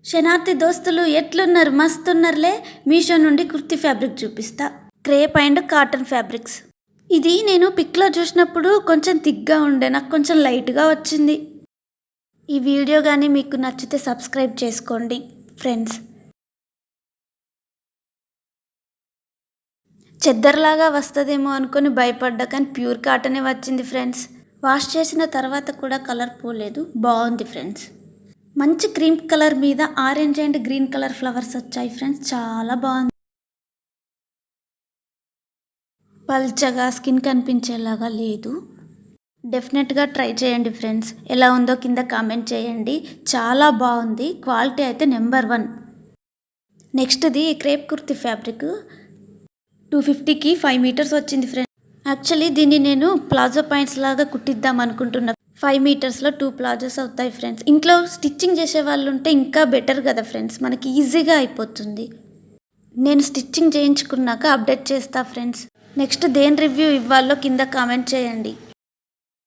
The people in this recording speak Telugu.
శనార్థి దోస్తులు ఎట్లున్నారు? మస్తున్నారులే. మీషో నుండి కుర్తీ ఫ్యాబ్రిక్ చూపిస్తా. Crepe and cotton fabrics. ఇది నేను పిక్లో చూసినప్పుడు కొంచెం థిక్గా ఉండే, నాకు కొంచెం లైట్గా వచ్చింది. ఈ వీడియో కానీ మీకు నచ్చితే సబ్స్క్రైబ్ చేసుకోండి ఫ్రెండ్స్. చెద్దర్లాగా వస్తుందేమో అనుకొని భయపడ్డా, కానీ ప్యూర్ కాటనే వచ్చింది ఫ్రెండ్స్. వాష్ చేసిన తర్వాత కూడా కలర్ పోలేదు, బాగుంది ఫ్రెండ్స్. మంచి క్రీమ్ కలర్ మీద orange and green colour flowers వచ్చాయి ఫ్రెండ్స్, చాలా బాగుంది. పల్చగా స్కిన్ కనిపించేలాగా లేదు. డెఫినెట్గా ట్రై చేయండి ఫ్రెండ్స్. ఎలా ఉందో కింద కామెంట్ చేయండి. చాలా బాగుంది, క్వాలిటీ అయితే నెంబర్ 1. నెక్స్ట్ది క్రేప్ కుర్తీ ఫ్యాబ్రిక్ 250కి 5 మీటర్స్ వచ్చింది ఫ్రెండ్స్. యాక్చువల్లీ దీన్ని నేను ప్లాజో పాయింట్స్ లాగా కుట్టిద్దాం అనుకుంటున్నా. 5 మీటర్స్లో 2 ప్లాజోస్ అవుతాయి ఫ్రెండ్స్. ఇంట్లో స్టిచ్చింగ్ చేసే వాళ్ళు ఉంటే ఇంకా బెటర్ కదా ఫ్రెండ్స్, మనకి ఈజీగా అయిపోతుంది. నేను స్టిచ్చింగ్ చేయించుకున్నాక అప్డేట్ చేస్తా ఫ్రెండ్స్. నెక్స్ట్ దేని రివ్యూ ఇవ్వాలో కింద కామెంట్ చేయండి.